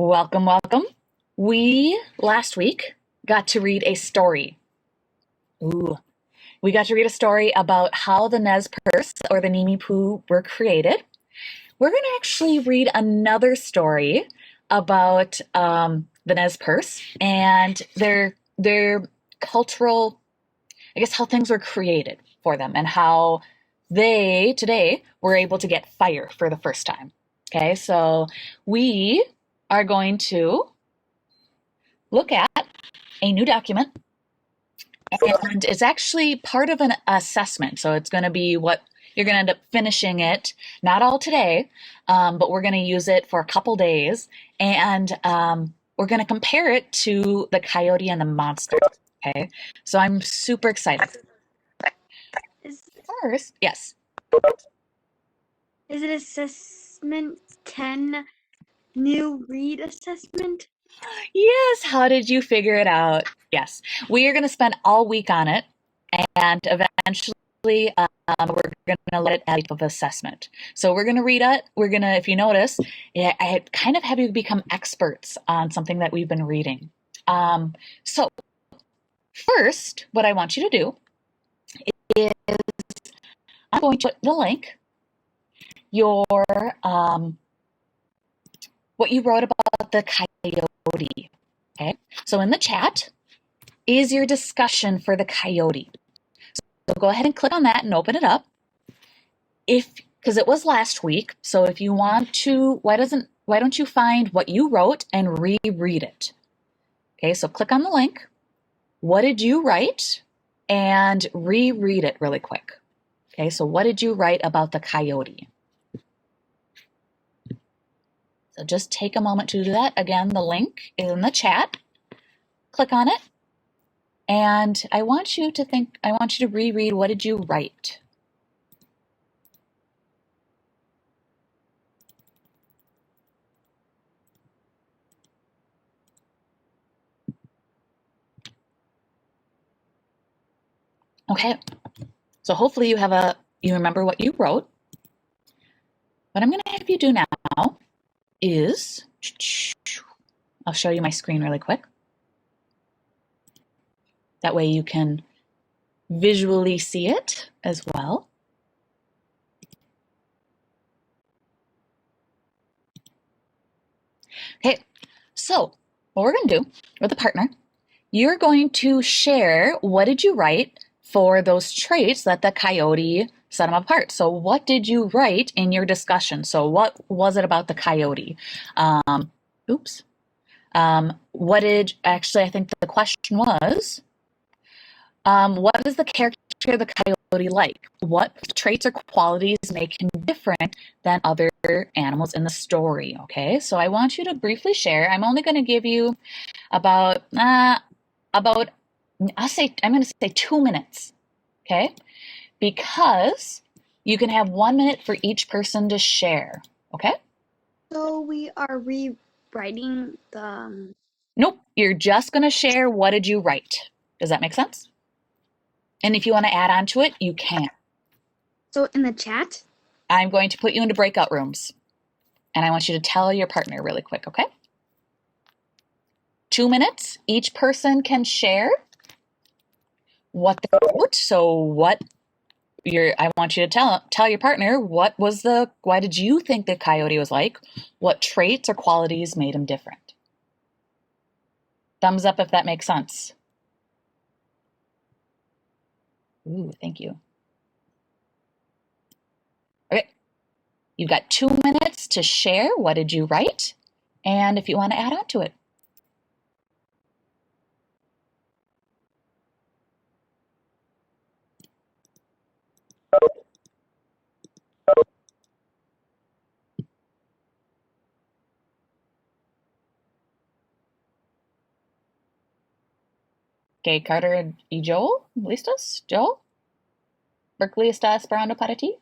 Welcome, welcome. We last week got to read a story. Ooh, we got to read a story about how the Nez Perce or the Nimi Poo were created. We're going to actually read another story about the Nez Perce and their cultural, I guess, how things were created for them and how they today were able to get fire for the first time. Okay, so we are going to look at a new document, and it's actually part of an assessment. So it's going to be what you're going to end up finishing it, not all today, but we're going to use it for a couple days, and we're going to compare it to the coyote and the monster. Okay, so I'm super excited. Is First, yes. it assessment 10 new read assessment? Yes, how did you figure it out? Yes, we are going to spend all week on it, and eventually we're going to let it out of assessment. So we're going to read it. We're going to, if you notice, I kind of have you become experts on something that we've been reading. So first, what I want you to do is I'm going to put the link, your what you wrote about the coyote. Okay, so in the chat is your discussion for the coyote. So go ahead and click on that and open it up. Because it was last week, so if you want to, why don't you find what you wrote and reread it? Okay, so click on the link. What did you write? And reread it really quick. Okay, so what did you write about the coyote? So just take a moment to do that. Again, the link is in the chat. Click on it. And I want you to reread, what did you write? Okay, so hopefully you remember what you wrote. What I'm going to have you do now is, I'll show you my screen really quick. That way you can visually see it as well. Okay, so what we're going to do with a partner, you're going to share what did you write for those traits that the coyote set them apart. So what did you write in your discussion? So what was it about the coyote? I think the question was, what is the character of the coyote like? What traits or qualities make him different than other animals in the story? Okay, so I want you to briefly share. I'm only going to give you about I'm going to say 2 minutes. Okay, because you can have 1 minute for each person to share. Okay. So we are rewriting the. Nope, you're just going to share what did you write. Does that make sense? And if you want to add on to it, you can. So in the chat? I'm going to put you into breakout rooms. And I want you to tell your partner really quick, okay? 2 minutes. Each person can share what they wrote. So I want you to tell your partner why did you think the coyote was like? What traits or qualities made him different? Thumbs up if that makes sense. Ooh, thank you. Okay, you've got 2 minutes to share what did you write, and if you want to add on to it. Okay, Carter y Joel, ¿listos? Joel? Berkeley está esperando para ti.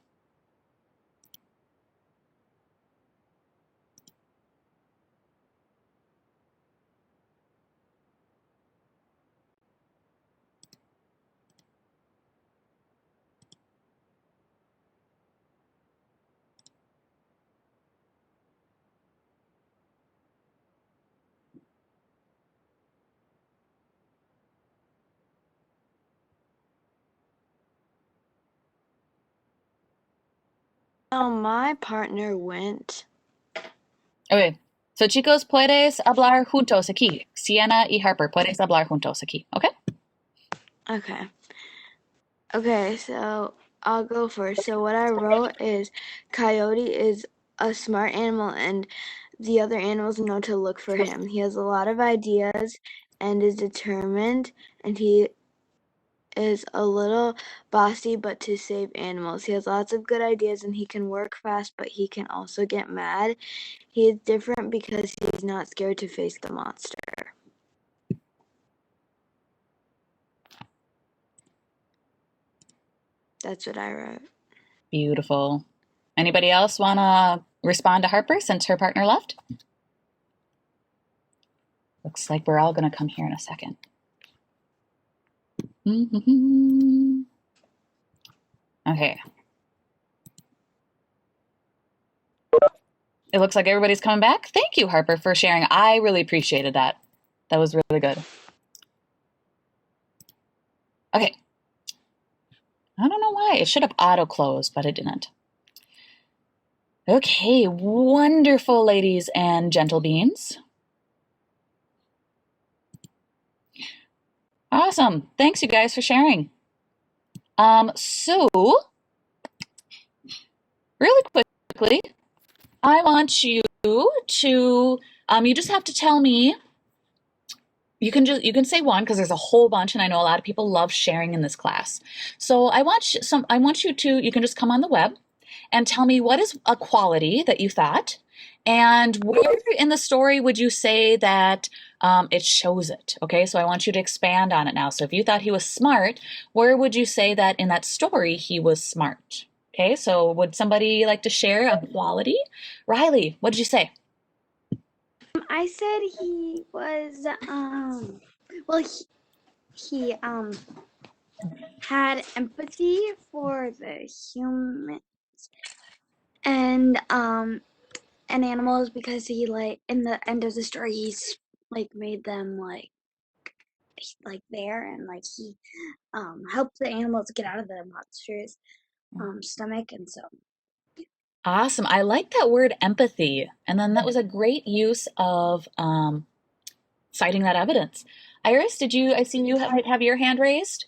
My partner went. Okay. So, chicos, puedes hablar juntos aquí. Sienna y Harper, puedes hablar juntos aquí. Okay? Okay. Okay, so I'll go first. So what I wrote is Coyote is a smart animal and the other animals know to look for him. He has a lot of ideas and is determined, and he is a little bossy but to save animals. He has lots of good ideas and he can work fast, but he can also get mad. He is different because he's not scared to face the monster. That's what I wrote. Beautiful. Anybody else want to respond to Harper since her partner left? Looks like we're all going to come here in a second. Okay. It looks like everybody's coming back. Thank you, Harper, for sharing. I really appreciated that. That was really good. Okay. I don't know why. It should have auto-closed, but it didn't. Okay, wonderful ladies and gentle beans. Awesome. Thanks, you guys, for sharing. So, really quickly, I want you to, you just have to tell me. You can say one because there's a whole bunch, and I know a lot of people love sharing in this class. So I want you to. You can just come on the web and tell me what is a quality that you thought, and where in the story would you say that it shows it? Okay, so I want you to expand on it now. So if you thought he was smart, where would you say that in that story he was smart? Okay, so would somebody like to share a quality? Riley, what did you say? I said he was well he had empathy for the humans and animals because he like in the end of the story he's like made them like there and like he helped the animals get out of the monster's stomach and so Awesome. I like that word empathy. And then that was a great use of citing that evidence. Iris, I see you have your hand raised?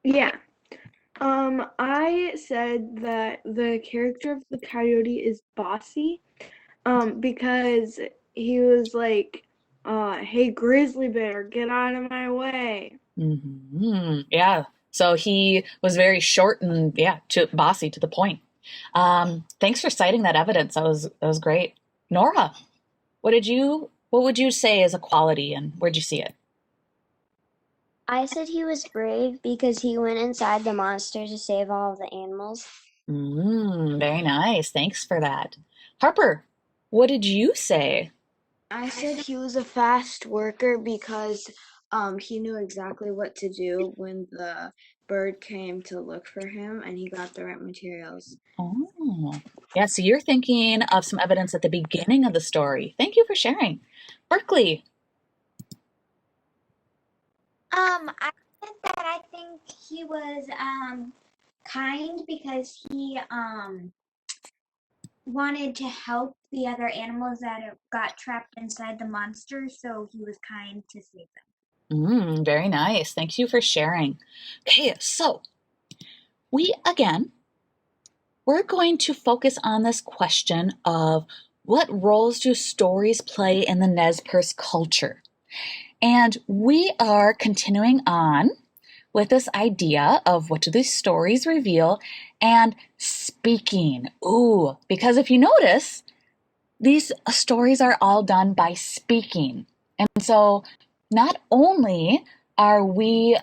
Yeah. I said that the character of the coyote is bossy, because he was like, hey, grizzly bear, get out of my way. Yeah. So he was very short and bossy to the point. Thanks for citing that evidence. That was great. Nora, what would you say is a quality and where'd you see it? I said he was brave because he went inside the monster to save all of the animals. Very nice. Thanks for that. Harper, what did you say? I said he was a fast worker because he knew exactly what to do when the bird came to look for him and he got the right materials. Oh, yeah. So you're thinking of some evidence at the beginning of the story. Thank you for sharing. Berkeley. I said that I think he was kind because he wanted to help the other animals that got trapped inside the monster, so he was kind to save them. Very nice. Thank you for sharing. Okay, so we're going to focus on this question of what roles do stories play in the Nez Perce culture? And we are continuing on with this idea of what do these stories reveal and speaking. Ooh, because if you notice, these stories are all done by speaking. And so not only are we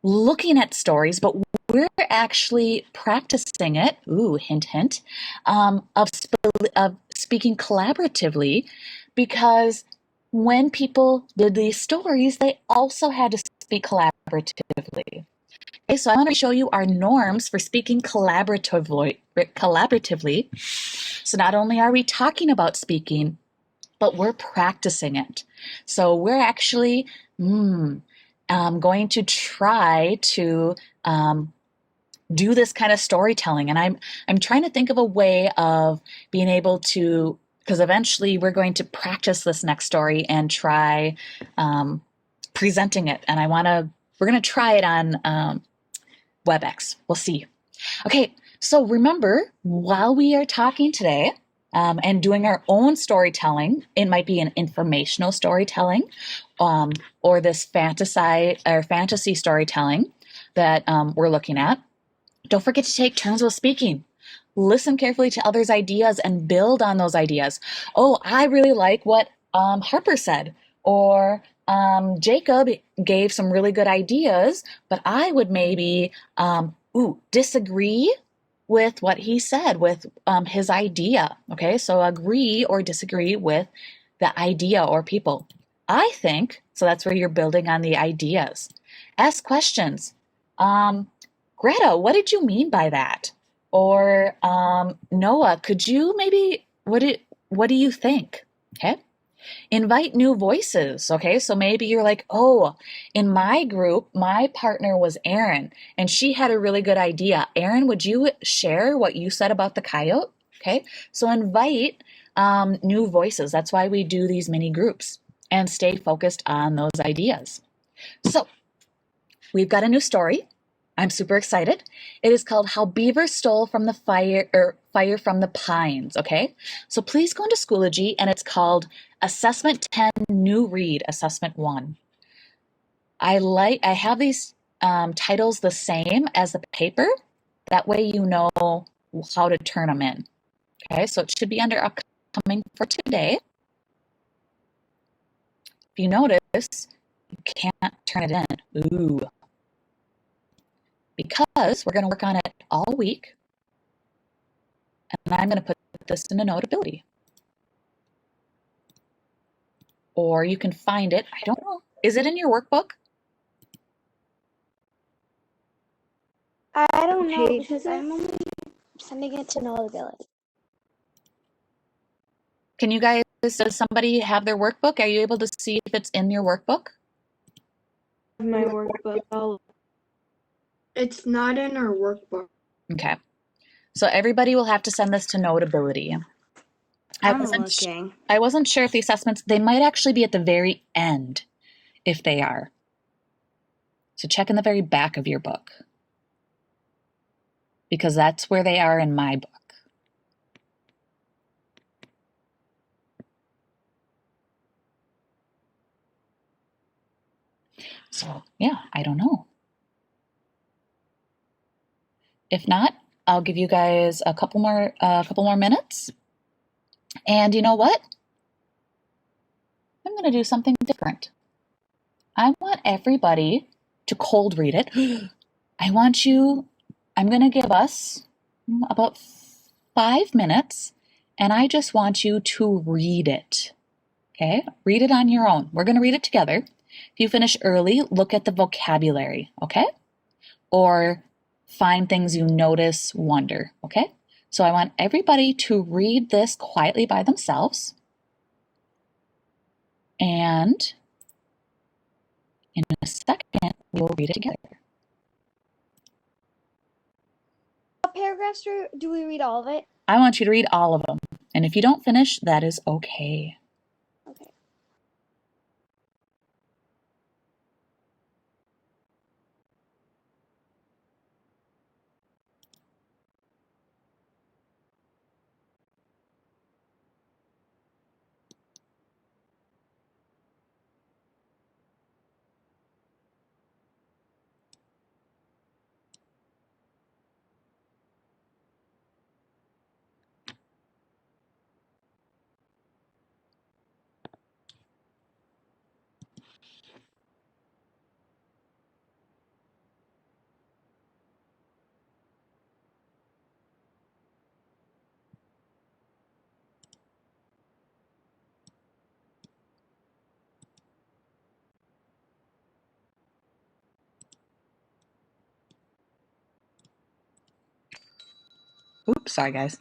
looking at stories, but we're actually practicing it. Ooh, hint, hint, of speaking collaboratively, because when people did these stories, they also had to speak collaboratively. Okay, so I want to show you our norms for speaking collaboratively. So not only are we talking about speaking, but we're practicing it. So we're actually going to try to do this kind of storytelling. And I'm trying to think of a way of being able to, because eventually we're going to practice this next story and try presenting it. And we're going to try it on WebEx. We'll see. Okay, so remember, while we are talking today and doing our own storytelling, it might be an informational storytelling or this fantasy storytelling that we're looking at. Don't forget to take turns with speaking. Listen carefully to others' ideas and build on those ideas. Oh, I really like what Harper said, or Jacob gave some really good ideas, but I would maybe disagree with what he said, with his idea. Okay, so agree or disagree with the idea or people. I think, so that's where you're building on the ideas. Ask questions. Greta, what did you mean by that? Or Noah, could you maybe, what do you think? Okay. Invite new voices. Okay. So maybe you're like, oh, in my group, my partner was Erin and she had a really good idea. Erin, would you share what you said about the coyote? Okay. So invite new voices. That's why we do these mini groups and stay focused on those ideas. So we've got a new story. I'm super excited. It is called How Beaver Stole from the Fire from the Pines, okay? So please go into Schoology, and it's called Assessment 10 New Read, Assessment 1. I have these titles the same as the paper. That way you know how to turn them in, okay? So it should be under upcoming for today. If you notice, you can't turn it in. Ooh. Because we're going to work on it all week. And I'm going to put this into Notability. Or you can find it. I don't know. Is it in your workbook? I don't know Page because is it? I'm only sending it to Notability. Can you guys, does somebody have their workbook? Are you able to see if it's in your workbook? My workbook. It's not in our workbook. Okay. So everybody will have to send this to Notability. I wasn't sure if the assessments, they might actually be at the very end if they are. So check in the very back of your book, because that's where they are in my book. So yeah, I don't know. If not, I'll give you guys a couple more minutes. And you know what? I'm going to do something different. I want everybody to cold read it. I'm going to give us about 5 minutes, and I just want you to read it. Okay? Read it on your own. We're going to read it together. If you finish early, look at the vocabulary, okay? Or find things you notice, wonder, okay? So I want everybody to read this quietly by themselves. And in a second, we'll read it together. What paragraphs do we read all of it? I want you to read all of them. And if you don't finish, that is okay. Okay. Oops, sorry guys.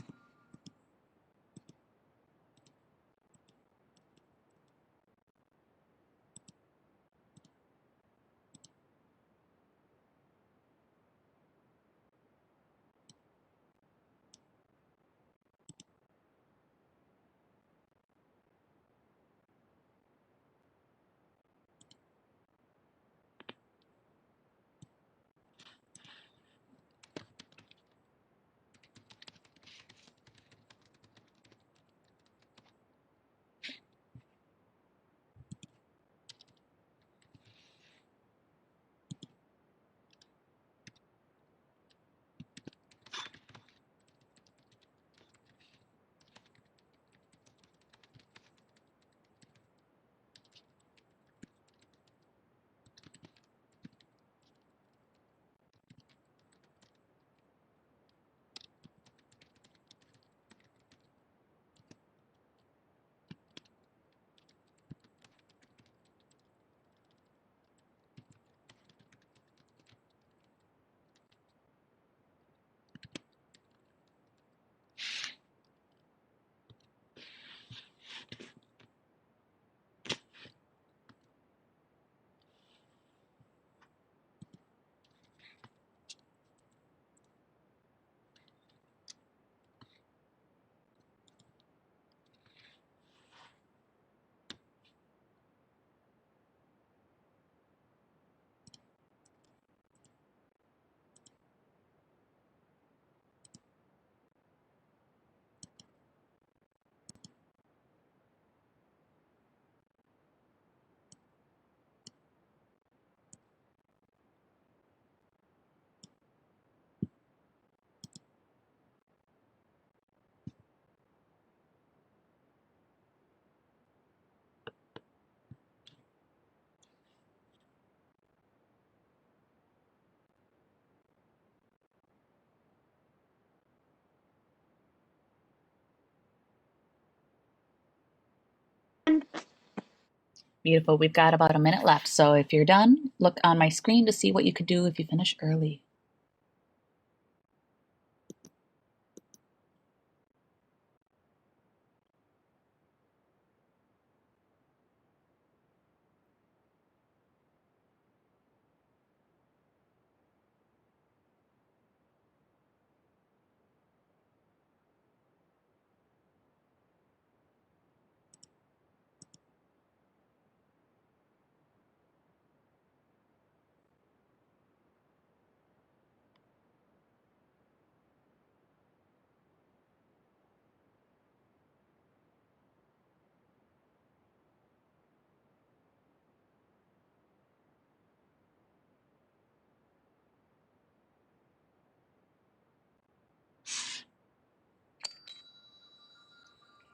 Beautiful. We've got about a minute left. So if you're done, look on my screen to see what you could do if you finish early.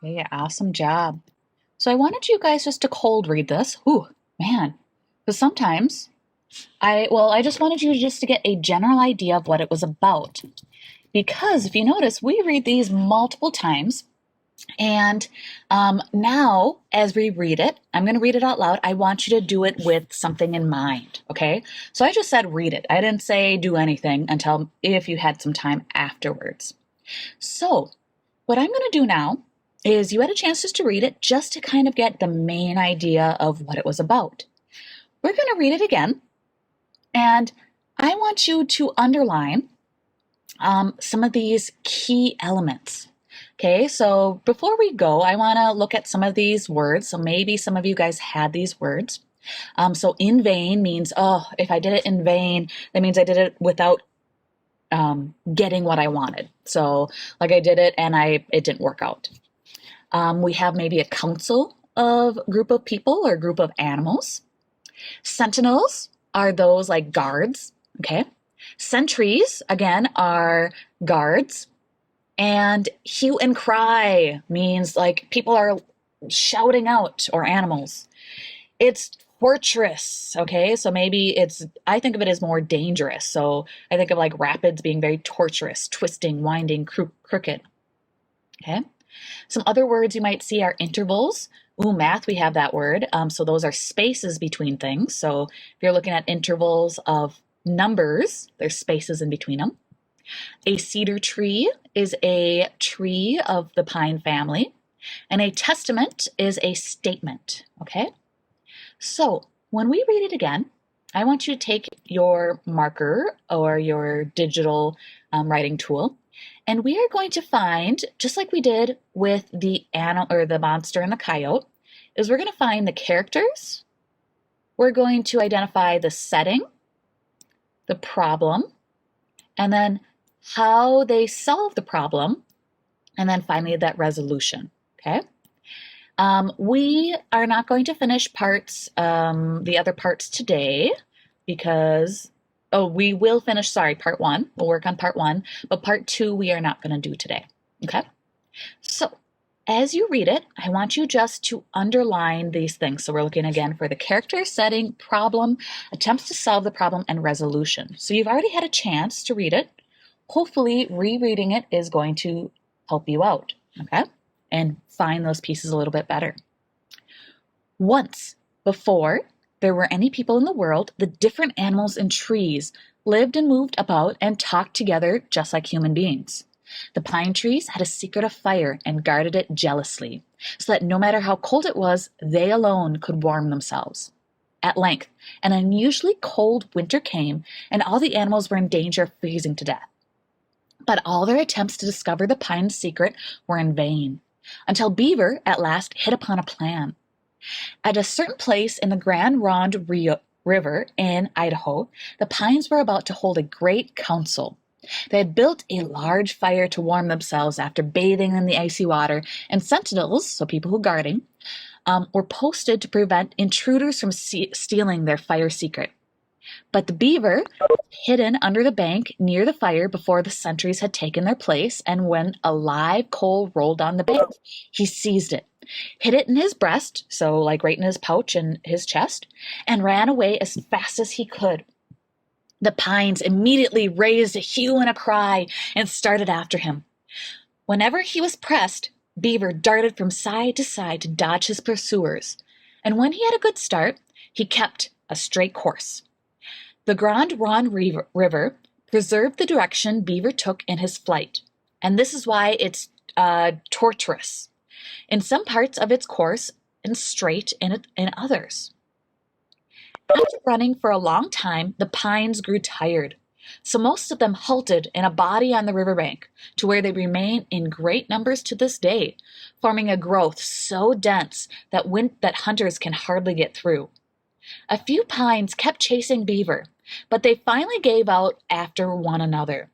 Okay, awesome job. So I wanted you guys just to cold read this. Ooh, man. Because sometimes I just wanted you just to get a general idea of what it was about. Because if you notice, we read these multiple times. And now, as we read it, I'm going to read it out loud. I want you to do it with something in mind, okay? So I just said read it. I didn't say do anything until if you had some time afterwards. So what I'm going to do now is you had a chance just to read it, just to kind of get the main idea of what it was about. We're going to read it again, and I want you to underline some of these key elements. Okay, so before we go, I want to look at some of these words. So maybe some of you guys had these words. So in vain means, oh, if I did it in vain, that means I did it without getting what I wanted. So like I did it and it didn't work out. We have maybe a council of group of people or group of animals. Sentinels are those like guards, okay? Sentries, again, are guards. And hue and cry means like people are shouting out, or animals. It's torturous, okay? So maybe I think of it as more dangerous. So I think of like rapids being very torturous, twisting, winding, crooked, okay? Some other words you might see are intervals. Ooh, math, we have that word. So those are spaces between things. So if you're looking at intervals of numbers, there's spaces in between them. A cedar tree is a tree of the pine family, and a testament is a statement, okay? So when we read it again, I want you to take your marker or your digital writing tool, and we are going to find, just like we did with the animal or the monster and the coyote, is we're going to find the characters, we're going to identify the setting, the problem, and then how they solve the problem, and then finally that resolution, okay? We are not going to finish the other parts today because, we will finish, part one. We'll work on part one, but part two we are not going to do today, okay? So as you read it, I want you just to underline these things. So we're looking again for the character, setting, problem, attempts to solve the problem, and resolution. So you've already had a chance to read it. Hopefully rereading it is going to help you out, okay? And find those pieces a little bit better. Once, before there were any people in the world, the different animals and trees lived and moved about and talked together just like human beings. The pine trees had a secret of fire and guarded it jealously, so that no matter how cold it was, they alone could warm themselves. At length, an unusually cold winter came, and all the animals were in danger of freezing to death. But all their attempts to discover the pine's secret were in vain, until Beaver at last hit upon a plan. At a certain place in the Grand Ronde River in Idaho, the pines were about to hold a great council. They had built a large fire to warm themselves after bathing in the icy water, and sentinels, so people who guarding, were posted to prevent intruders from stealing their fire secret. But the beaver hidden under the bank near the fire before the sentries had taken their place, and when a live coal rolled down the bank, he seized it, hid it in his breast, so like right in his pouch and his chest, and ran away as fast as he could. The pines immediately raised a hue and a cry and started after him. Whenever he was pressed, Beaver darted from side to side to dodge his pursuers, and when he had a good start, he kept a straight course. The Grand Ron River preserved the direction Beaver took in his flight, and this is why it's tortuous in some parts of its course and straight in others. After running for a long time, the pines grew tired, so most of them halted in a body on the riverbank, to where they remain in great numbers to this day, forming a growth so dense that hunters can hardly get through. A few pines kept chasing Beaver, but they finally gave out after another,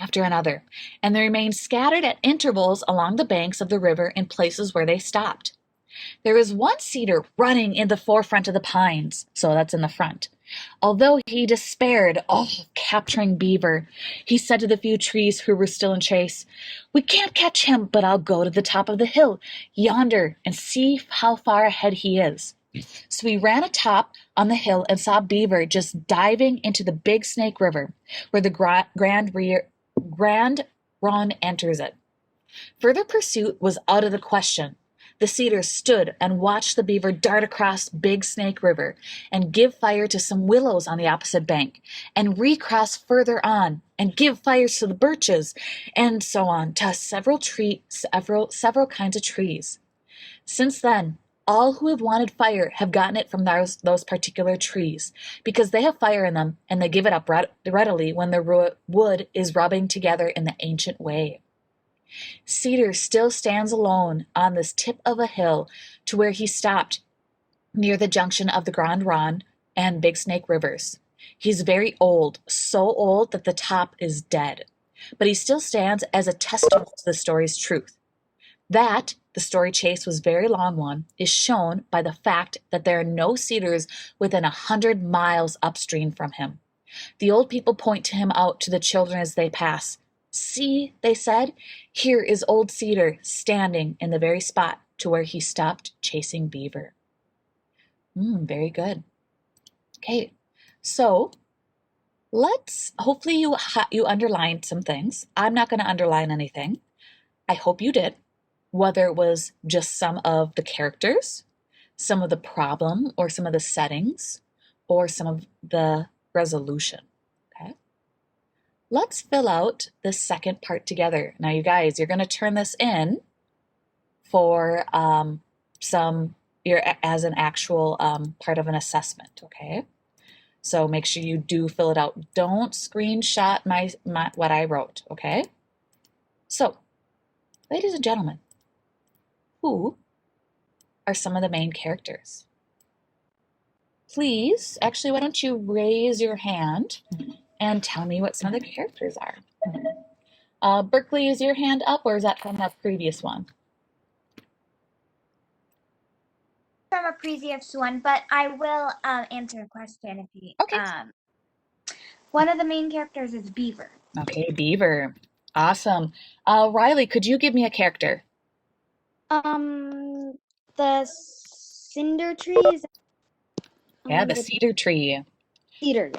and they remained scattered at intervals along the banks of the river in places where they stopped. There is one cedar running in the forefront of the pines, so that's in the front. Although he despaired of capturing Beaver, he said to the few trees who were still in chase, "We can't catch him, but I'll go to the top of the hill yonder and see how far ahead he is." So he ran atop on the hill and saw Beaver just diving into the Big Snake River, where the Grand Ron enters it. Further pursuit was out of the question. The cedars stood and watched the Beaver dart across Big Snake River and give fire to some willows on the opposite bank, and recross further on and give fires to the birches, and so on to several kinds of trees. Since then, all who have wanted fire have gotten it from those particular trees, because they have fire in them and they give it up readily when the wood is rubbing together in the ancient way. Cedar still stands alone on this tip of a hill to where he stopped near the junction of the Grand Ron and Big Snake Rivers. He's very old, so old that the top is dead, but he still stands as a testament to the story's truth. That the story chase was a very long one is shown by the fact that there are no cedars within 100 miles upstream from him. The old people point him out to the children as they pass. "See," they said, "here is old Cedar standing in the very spot to where he stopped chasing Beaver." Very good. Okay, so hopefully you underlined some things. I'm not going to underline anything. I hope you did, whether it was just some of the characters, some of the problem, or some of the settings, or some of the resolution. Okay. Let's fill out the second part together. Now, you guys, you're going to turn this in for as an actual part of an assessment, okay? So make sure you do fill it out. Don't screenshot my what I wrote, okay? So, ladies and gentlemen, who are some of the main characters? Please, actually, why don't you raise your hand and tell me what some of the characters are. Berkeley, is your hand up, or is that from the previous one? From a previous one, but I will answer a question if you. Okay. One of the main characters is Beaver. Okay, Beaver. Awesome. Riley, could you give me a character? The cinder trees. Yeah, the cedar tree. Cedar.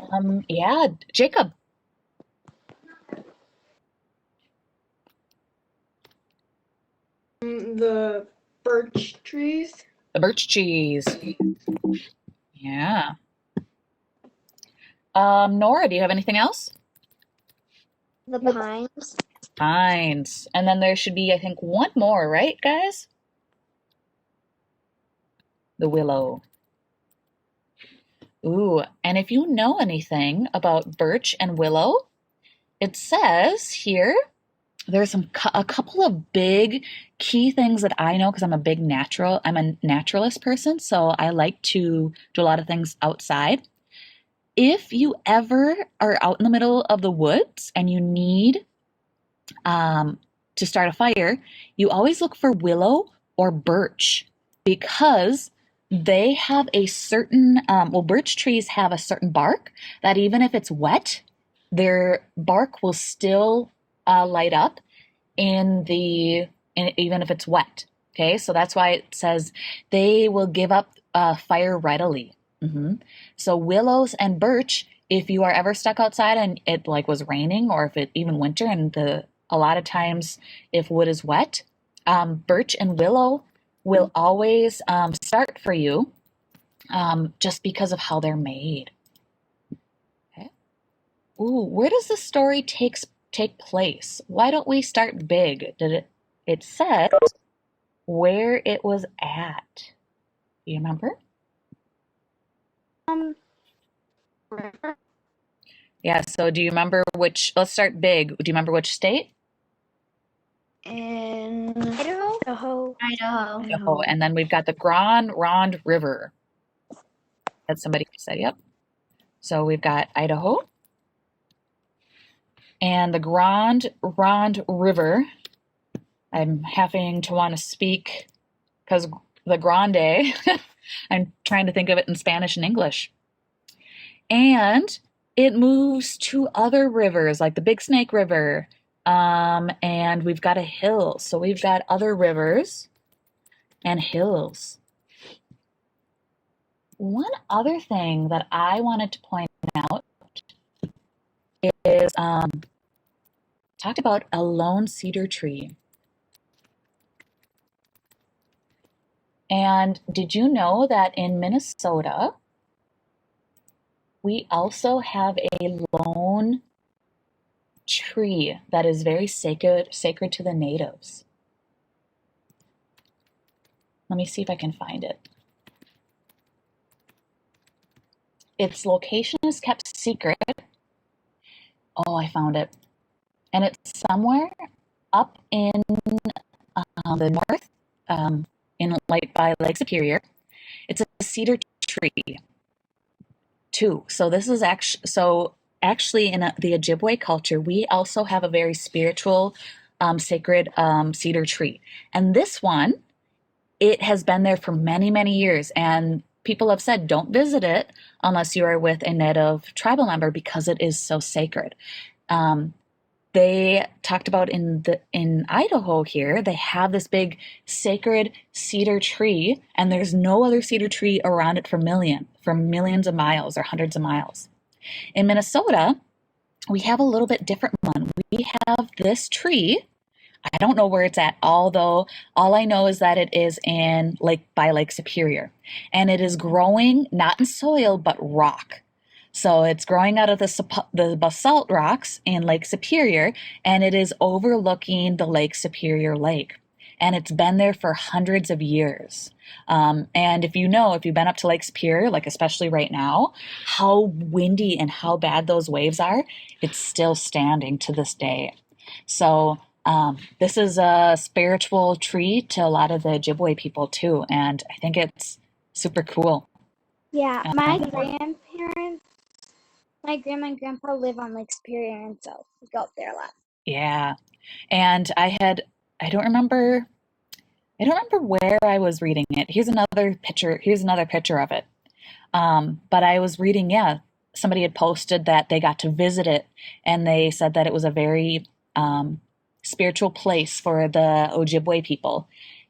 Yeah, Jacob. The birch trees. The birch trees. Yeah. Nora, do you have anything else? The pines. Pines. And then there should be, I think, one more, right, guys? The willow. Ooh, and if you know anything about birch and willow, it says here, there's a couple of big key things that I know because I'm a naturalist person, so I like to do a lot of things outside. If you ever are out in the middle of the woods and you need to start a fire, you always look for willow or birch, because they have a certain, birch trees have a certain bark that even if it's wet, their bark will still light up even if it's wet. Okay, so that's why it says they will give up fire readily. So willows and birch, if you are ever stuck outside and it was raining, or if it even winter, and a lot of times if wood is wet, Birch and willow will always start for you just because of how they're made. Okay. Ooh, where does the story take place? Why don't we start big? It said where it was at. You remember? River. Yeah, so do you remember let's start big. Do you remember which state? In Idaho. Idaho. And then we've got the Grand Ronde River. That's somebody who said, yep. So we've got Idaho. And the Grand Ronde River, I'm having to want to speak because the Grande, I'm trying to think of it in Spanish and English. And it moves to other rivers like the Big Snake River. And we've got a hill. So we've got other rivers and hills. One other thing that I wanted to point out is talked about a lone cedar tree. And did you know that in Minnesota, we also have a lone tree that is very sacred to the natives? Let me see if I can find it. Its location is kept secret. Oh, I found it. And it's somewhere up in the north, by Lake Superior. It's a cedar tree, too. So this is actually in the Ojibwe culture, we also have a very spiritual, sacred cedar tree. And this one, it has been there for many, many years. And people have said, don't visit it unless you are with a native tribal member because it is so sacred. They talked about in Idaho here, they have this big sacred cedar tree, and there's no other cedar tree around it for millions of miles or hundreds of miles. In Minnesota, we have a little bit different one. We have this tree. I don't know where it's at, although all I know is that it is by Lake Superior, and it is growing not in soil but rock. So it's growing out of the basalt rocks in Lake Superior, and it is overlooking the Lake Superior Lake. And it's been there for hundreds of years. And if you've been up to Lake Superior, like especially right now, how windy and how bad those waves are, it's still standing to this day. So this is a spiritual tree to a lot of the Ojibwe people too, and I think it's super cool. Yeah, my grandma and grandpa live on Lake Superior, and so we go up there a lot. Yeah. And I don't remember where I was reading it. Here's another picture of it. But I was reading, somebody had posted that they got to visit it, and they said that it was a very spiritual place for the Ojibwe people.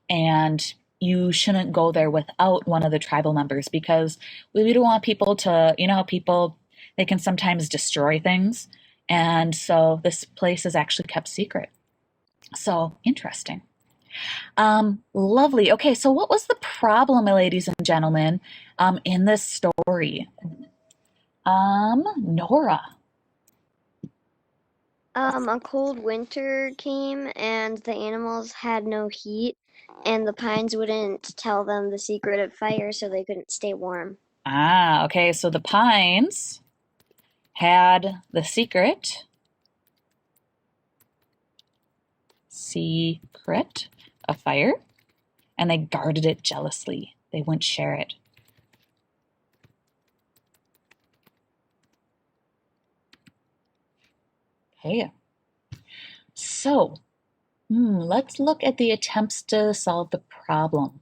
And you shouldn't go there without one of the tribal members because we don't want people to, how people, they can sometimes destroy things. And so this place is actually kept secret. So interesting. Lovely. Okay, so what was the problem, ladies and gentlemen, in this story? Nora. A cold winter came and the animals had no heat, and the pines wouldn't tell them the secret of fire, so they couldn't stay warm. Okay, so the pines had the secret of fire, and they guarded it jealously. They wouldn't share it. Okay. So, let's look at the attempts to solve the problem.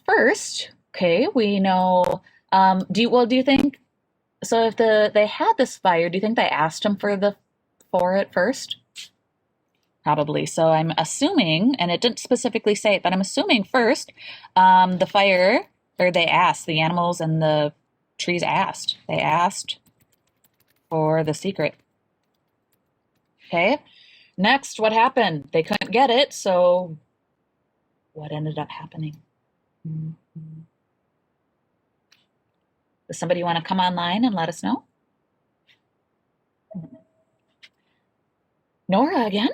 First, okay, we know, do you think, so if they had this fire, do you think they asked them for it first? Probably. So I'm assuming, and it didn't specifically say it, but I'm assuming first, the animals and the trees asked. They asked for the secret. Okay. Next, what happened? They couldn't get it, so what ended up happening. Mm-hmm. Does somebody want to come online and let us know? Nora again?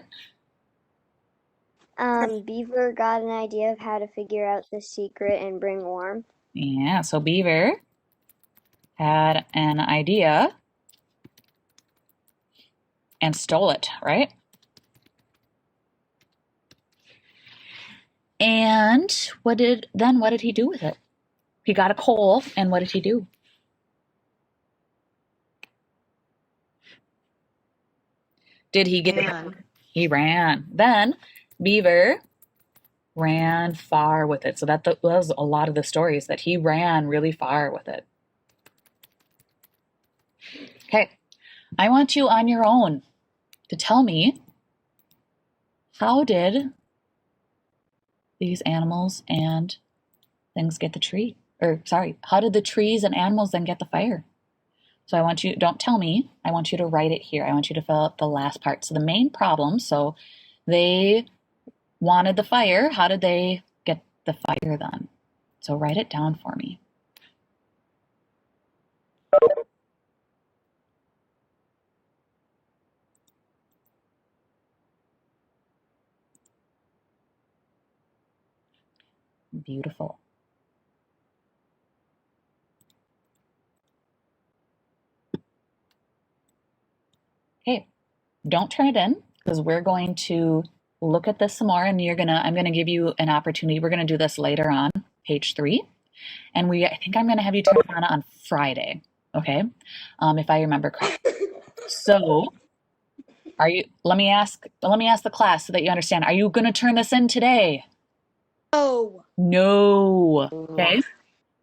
Beaver got an idea of how to figure out the secret and bring warmth. Yeah, so Beaver had an idea and stole it, right? And what did he do with it? He got a coal, and what did he do? Did he get it? He ran. Then Beaver ran far with it. So that was a lot of the stories, that he ran really far with it. Okay, I want you on your own to tell me, how did these animals and things get the tree? Or sorry, how did the trees and animals then get the fire? So I want you, don't tell me, I want you to write it here. I want you to fill out the last part. So the main problem, so they wanted the fire. How did they get the fire then? So write it down for me. Beautiful. Okay, don't turn it in, because we're going to look at this some more, and I'm gonna give you an opportunity. We're gonna do this later on, page 3. And I think I'm gonna have you turn it on Friday, okay? If I remember correctly. So let me ask the class so that you understand. Are you gonna turn this in today? No. Okay.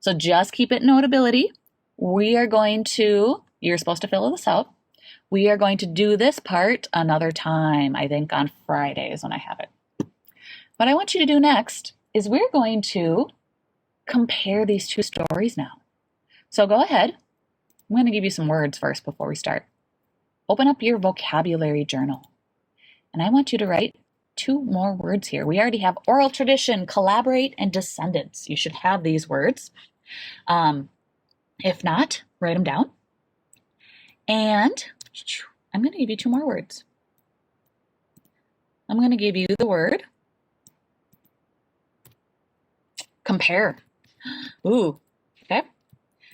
So just keep it in Notability. You're supposed to fill this out. We are going to do this part another time, I think on Fridays when I have it. What I want you to do next is we're going to compare these two stories now. So go ahead. I'm going to give you some words first before we start. Open up your vocabulary journal. And I want you to write 2 more words here. We already have oral tradition, collaborate, and descendants. You should have these words. If not, write them down. And I'm going to give you 2 more words. I'm going to give you the word compare. Ooh, okay.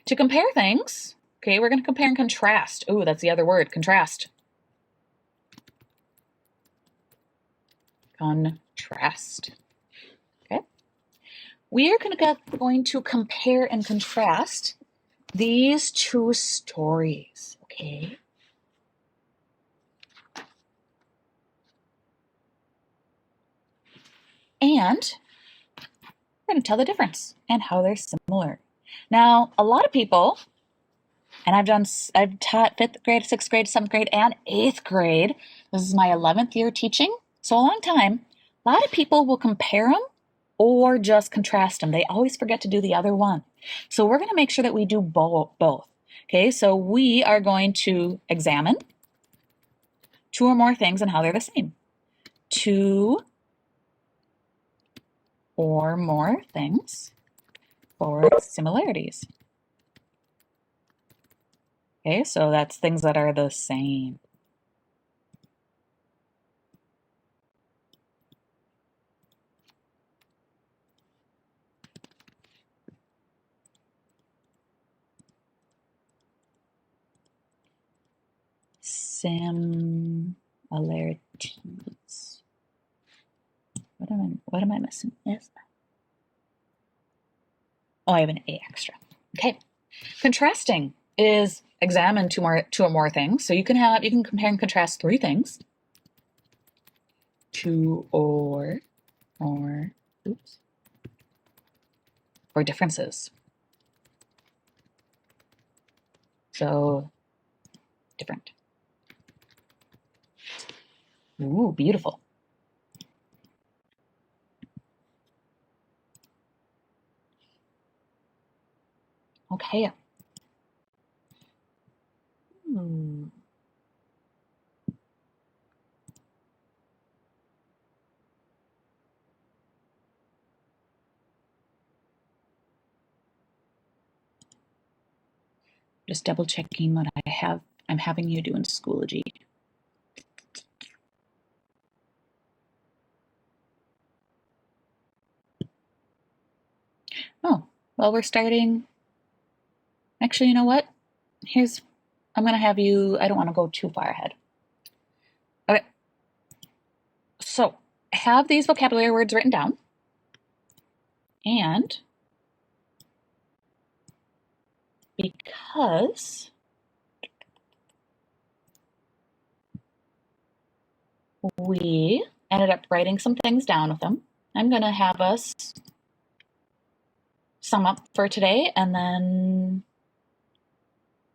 To compare things, okay, we're going to compare and contrast. Ooh, that's the other word, contrast. Contrast. Okay. We are going to compare and contrast these 2 stories, okay? And we're going to tell the difference and how they're similar. Now, a lot of people, and I've taught 5th grade, 6th grade, 7th grade, and 8th grade. This is my 11th year teaching, so a long time. A lot of people will compare them or just contrast them. They always forget to do the other one. So we're going to make sure that we do both. Okay, so we are going to examine 2 or more things and how they're the same. 2 or more things or similarities. Okay, so that's things that are the same. Similarities. What am I missing? Yes. Oh, I have an A extra. Okay. Contrasting is examine 2 or more things. So you can compare and contrast 3 things. 2 or more, or differences. So different. Ooh, beautiful. Okay. Just double checking what I'm having you do in Schoology. Oh, well, we're starting. Actually, you know what? I'm going to have you, I don't want to go too far ahead. Okay. So, have these vocabulary words written down. And because we ended up writing some things down with them, I'm going to have us sum up for today, and then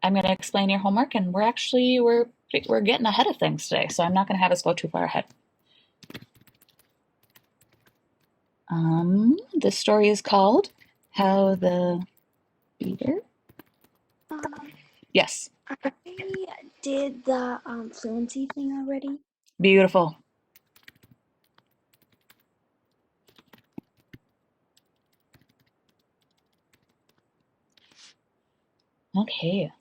I'm going to explain your homework, and we're getting ahead of things today, so I'm not going to have us go too far ahead. This story is called How the Beaver. Yes. I did the fluency thing already. Beautiful. Okay.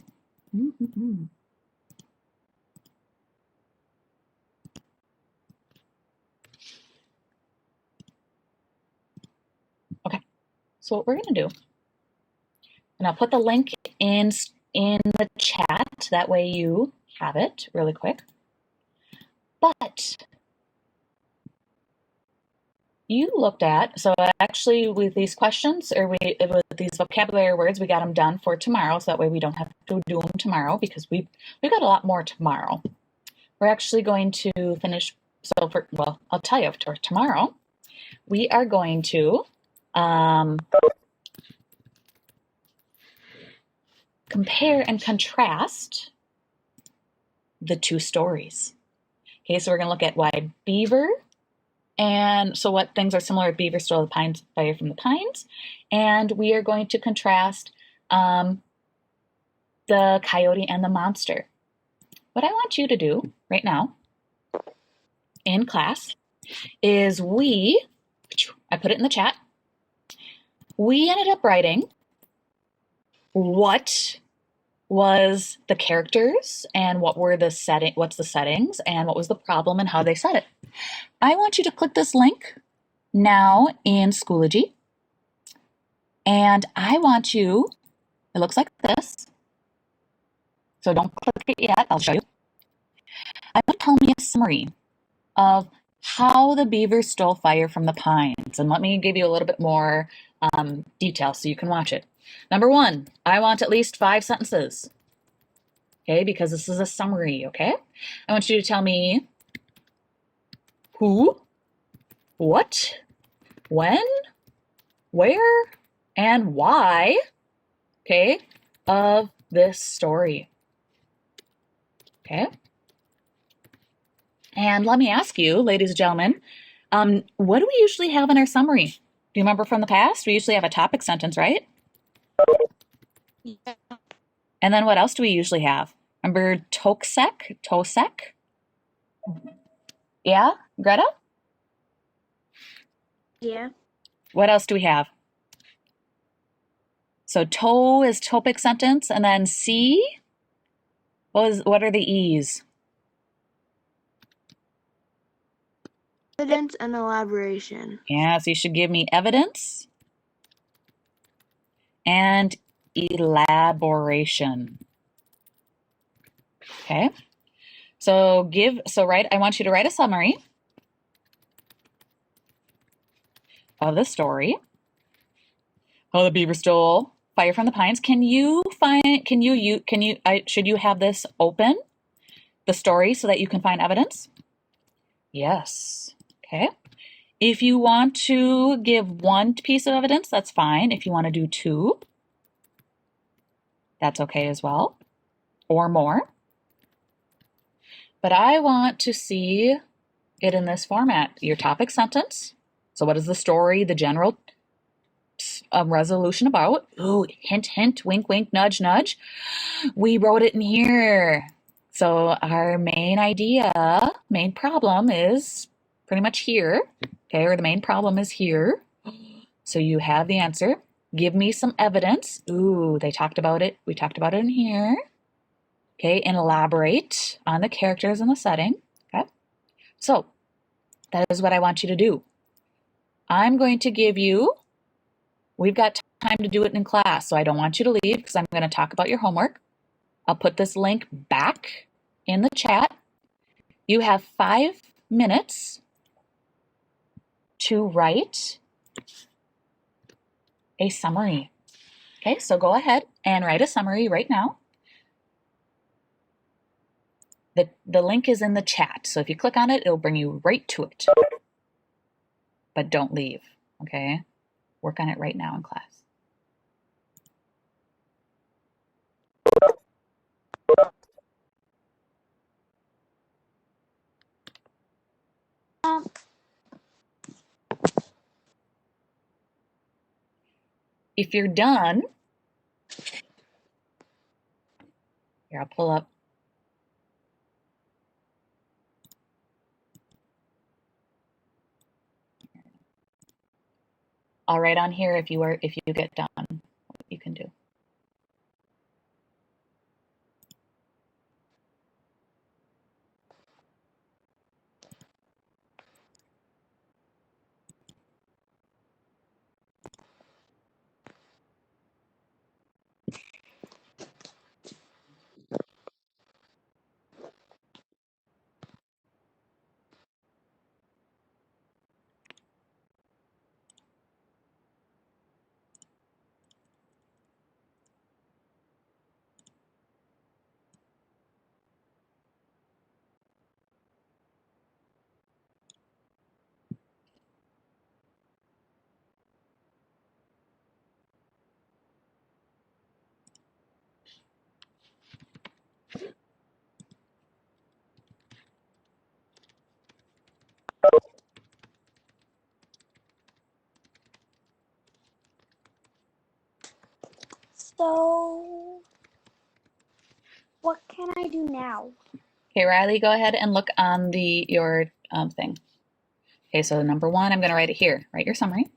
Mm-hmm. Okay. So what we're going to do, and I'll put the link in the chat. That way you have it really quick. But you looked at, so actually with these questions, or with these vocabulary words, we got them done for tomorrow, so that way we don't have to do them tomorrow, because we've got a lot more tomorrow. We're actually going to finish, I'll tell you, for tomorrow, we are going to compare and contrast the two stories. Okay, so we're going to look at why beaver, and so what things are similar with beaver stole the pines, fire from the pines, and we are going to contrast the coyote and the monster. What I want you to do right now in class is I put it in the chat, we ended up writing what was the characters and what's the settings and what was the problem and how they said it. I want you to click this link now in Schoology, and I want you, it looks like this, so don't click it yet, I'll show you. I want you to tell me a summary of how the beaver stole fire from the pines, and let me give you a little bit more detail so you can watch it. Number 1, I want at least 5 sentences, okay, because this is a summary, okay? I want you to tell me who, what, when, where, and why, okay, of this story, okay? And let me ask you, ladies and gentlemen, what do we usually have in our summary? Do you remember from the past? We usually have a topic sentence, right? Yeah. And then what else do we usually have? Remember tosek? Yeah, Greta? Yeah. What else do we have? So to is topic sentence, and then see, what are the E's? Evidence and elaboration. Yeah, so you should give me evidence and elaboration. Okay. So I want you to write a summary of the story. How the beaver stole fire from the pines. Should you have this open, the story, so that you can find evidence? Yes. Okay. If you want to give 1 piece of evidence, that's fine. If you want to do 2, that's okay as well, or more. But I want to see it in this format. Your topic sentence. So what is the story, the general resolution about? Ooh, hint, hint, wink, wink, nudge, nudge. We wrote it in here. So our main problem is pretty much here. Okay, or the main problem is here. So you have the answer. Give me some evidence. Ooh, they talked about it. We talked about it in here. Okay, and elaborate on the characters and the setting. Okay, so that is what I want you to do. I'm going to give you, we've got time to do it in class, so I don't want you to leave because I'm going to talk about your homework. I'll put this link back in the chat. You have 5 minutes to write a summary. Okay, so go ahead and write a summary right now. The link is in the chat, so if you click on it, it'll bring you right to it. But don't leave, okay? Work on it right now in class. If you're done, here, I'll pull up. I'll write on here if you get done, what you can do. So, what can I do now? Okay, Riley, go ahead and look on your thing. Okay, so number 1, I'm going to write it here. Write your summary.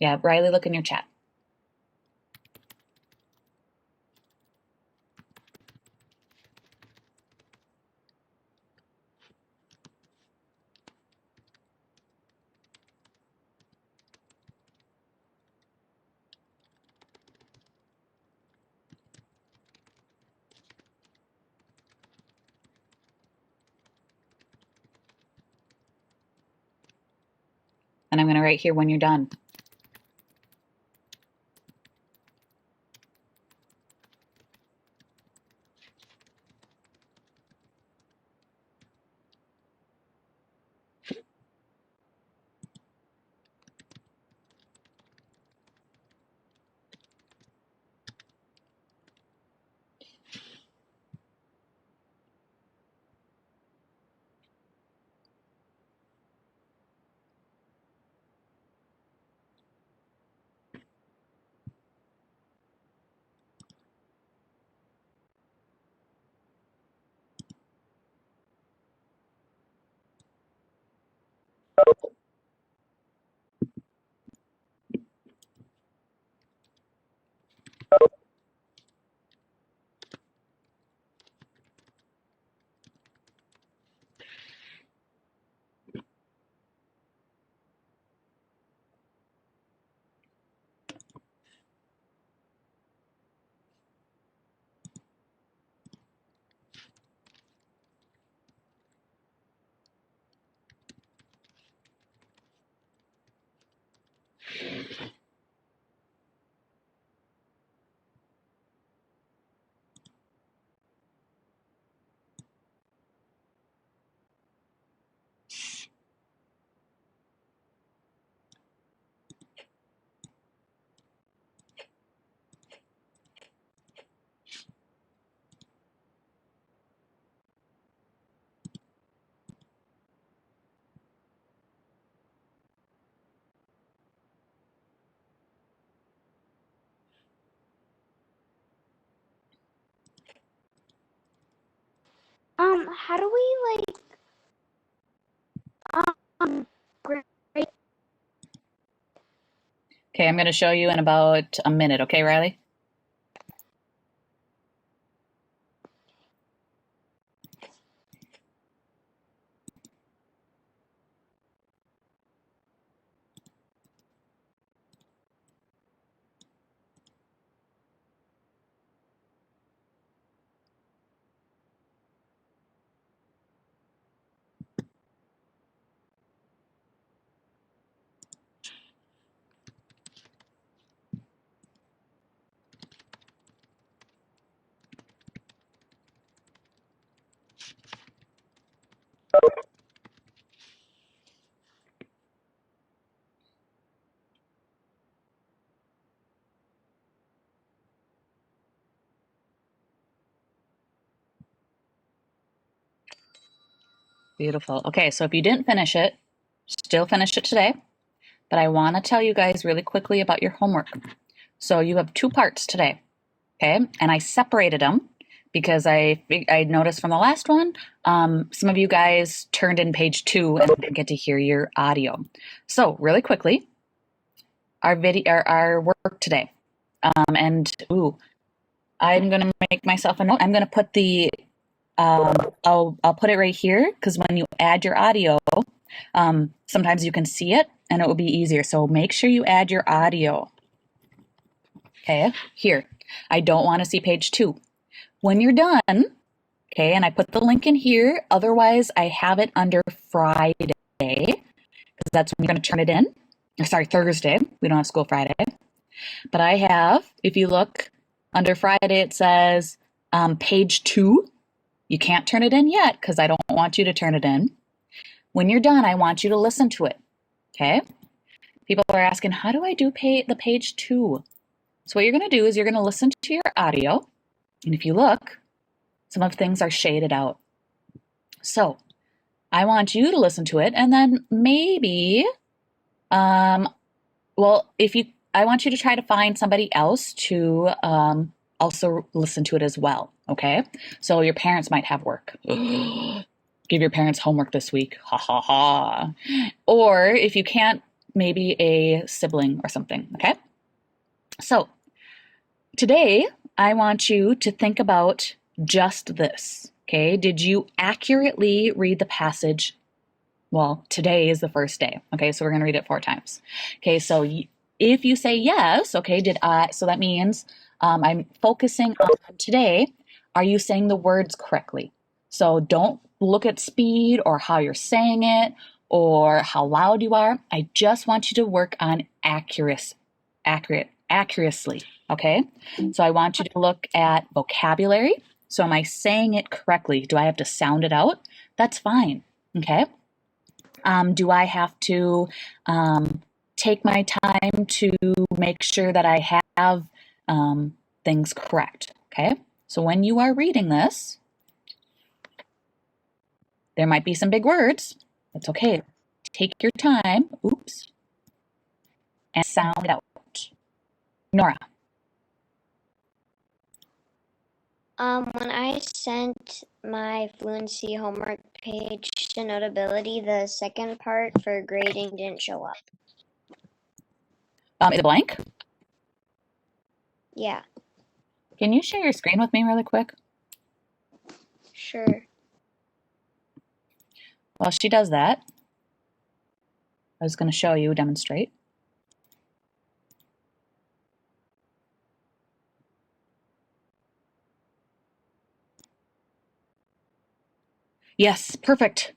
Yeah, Riley, look in your chat. And I'm going to write here when you're done. How do we grade Okay, I'm going to show you in about a minute. Okay, Riley? Beautiful. Okay, so if you didn't finish it, still finish it today. But I want to tell you guys really quickly about your homework. So you have 2 parts today, okay? And I separated them because I noticed from the last one, some of you guys turned in page 2 and didn't get to hear your audio. So really quickly, our work today, I'm gonna make myself a note. I'm gonna put the I'll put it right here because when you add your audio, sometimes you can see it and it will be easier. So make sure you add your audio. Okay, here. I don't want to see page 2. When you're done, okay, and I put the link in here. Otherwise, I have it under Friday because that's when you're going to turn it in. Sorry, Thursday. We don't have school Friday. But I have, if you look under Friday, it says page 2. You can't turn it in yet because I don't want you to turn it in. When you're done, I want you to listen to it, okay? People are asking, how do I do the page 2? So what you're going to do is you're going to listen to your audio. And if you look, some of the things are shaded out. So I want you to listen to it. And then maybe, I want you to try to find somebody else to also listen to it as well, okay? So your parents might have work. Give your parents homework this week. Ha ha ha. Or if you can't, maybe a sibling or something, okay? So today, I want you to think about just this, okay? Did you accurately read the passage? Well, today is the first day, okay? So we're going to read it 4 times. Okay, so if you say yes, okay, so that means I'm focusing on today. Are you saying the words correctly? So don't look at speed or how you're saying it or how loud you are. I just want you to work on accuracy, okay? So I want you to look at vocabulary. So am I saying it correctly? Do I have to sound it out? That's fine, okay? Do I have to take my time to make sure that I have things correct, okay? So when you are reading this, there might be some big words. That's okay. Take your time, and sound it out. Nora. When I sent my fluency homework page to Notability, the second part for grading didn't show up. Is it blank? Yeah. Can you share your screen with me really quick? Sure. While she does that, I was going to show you, demonstrate. Yes, perfect.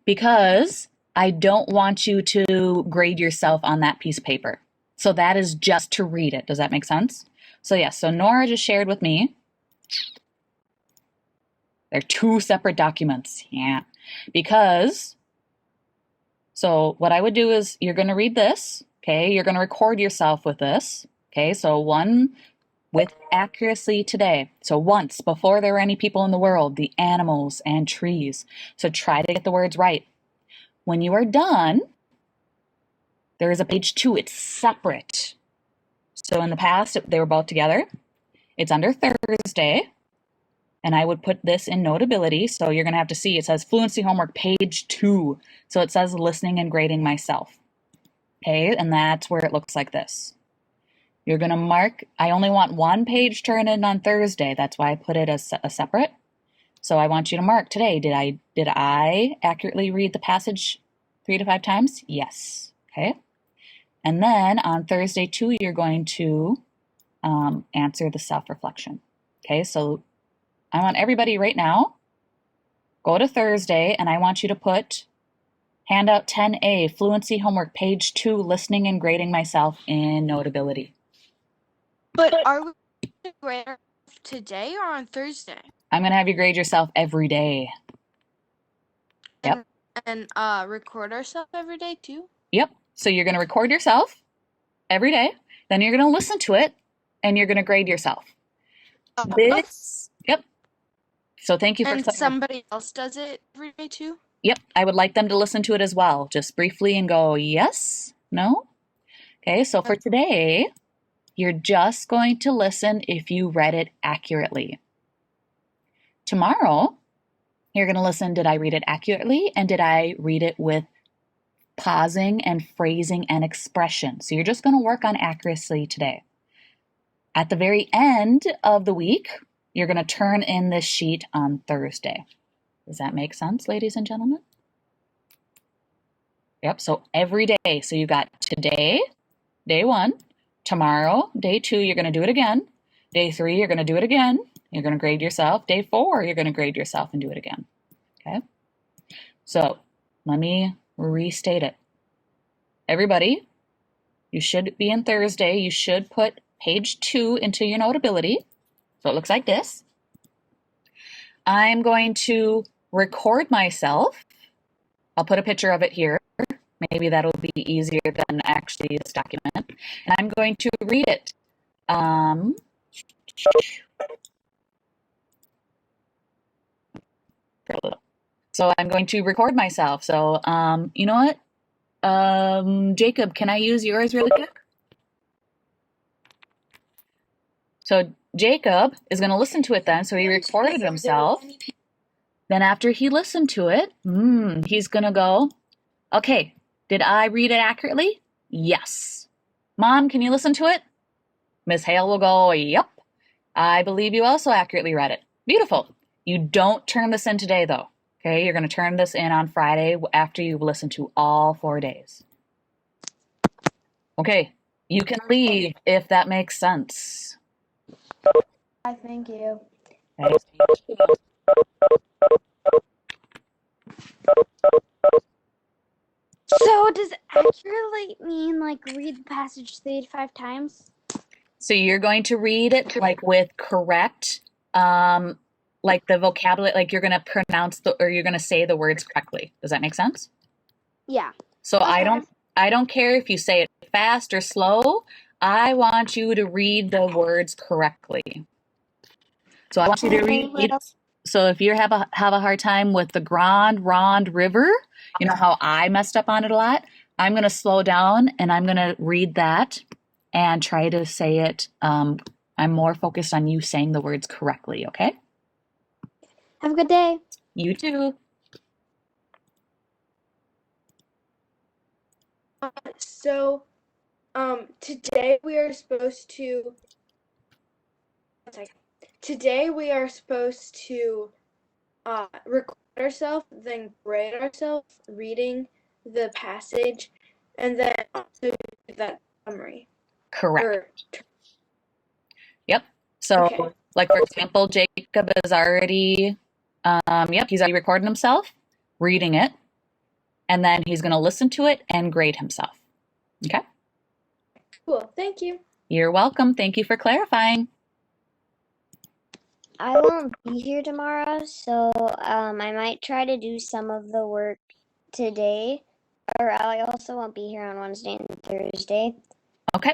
Because I don't want you to grade yourself on that piece of paper. So that is just to read it. Does that make sense? So yes, so Nora just shared with me. They're 2 separate documents. Yeah. Because, so what I would do is you're going to read this. Okay. You're going to record yourself with this. Okay. So 1 with accuracy today. So once, before there were any people in the world, the animals and trees. So try to get the words right. When you are done, there is a page 2. It's separate. So in the past, they were both together. It's under Thursday. And I would put this in Notability. So you're going to have to see, it says Fluency Homework page 2. So it says listening and grading myself. Okay, and that's where it looks like this. You're going to mark, I only want one page turned in on Thursday. That's why I put it as a separate. So I want you to mark today. Did I accurately read the passage 3 to 5 times? Yes. Okay. And then on Thursday 2, you're going to answer the self-reflection. Okay, so I want everybody right now, go to Thursday, and I want you to put handout 10A, fluency homework, page 2, listening and grading myself in Notability. But are we going to grade today or on Thursday? I'm going to have you grade yourself every day. Yep. And record ourselves every day too? Yep. So you're going to record yourself every day, then you're going to listen to it, and you're going to grade yourself. Yep. So thank you for And somebody else does it every day too? Yep. I would like them to listen to it as well, just briefly and go, yes, no. Okay, so for today, you're just going to listen if you read it accurately. Tomorrow, you're going to listen, did I read it accurately? And did I read it with pausing and phrasing and expression? So you're just going to work on accuracy today. At the very end of the week, you're going to turn in this sheet on Thursday. Does that make sense, ladies and gentlemen? Yep, so every day. So you got today, day 1, tomorrow, day 2, you're going to do it again. Day 3, you're going to do it again. You're going to grade yourself. Day 4, you're going to grade yourself and do it again. Okay? So let me restate it. Everybody, you should be in Thursday. You should put page 2 into your Notability. So it looks like this. I'm going to record myself. I'll put a picture of it here. Maybe that'll be easier than actually this document. And I'm going to read it. So I'm going to record myself. So you know what? Jacob, can I use yours really quick? So Jacob is going to listen to it then. So he recorded himself. Then after he listened to it, he's going to go, okay, did I read it accurately? Yes. Mom, can you listen to it? Miss Hale will go, yep. I believe you also accurately read it. Beautiful. You don't turn this in today, though. Okay, you're going to turn this in on Friday after you've listened to all 4 days. Okay, you can leave if that makes sense. Thank you. Okay. So does accurately mean like read the passage 3 to 5 times? So you're going to read it like with correct, like the vocabulary, like you're going to pronounce or you're going to say the words correctly. Does that make sense? Yeah. So okay. I don't care if you say it fast or slow. I want you to read the words correctly. So I want you to read. So if you have a hard time with the Grand Ronde River, you know how I messed up on it a lot. I'm going to slow down and I'm going to read that and try to say it. I'm more focused on you saying the words correctly. Okay. Have a good day. You too. So, today we are supposed to. Today we are supposed to record ourselves, then grade ourselves reading the passage, and then also do that summary. Correct. Yep. So, okay. Like for example, Jacob is already, he's already recorded himself reading it, and then he's going to listen to it and grade himself. Okay. Cool. Thank you. You're welcome. Thank you for clarifying. I won't be here tomorrow, so I might try to do some of the work today, or I also won't be here on Wednesday and Thursday. Okay.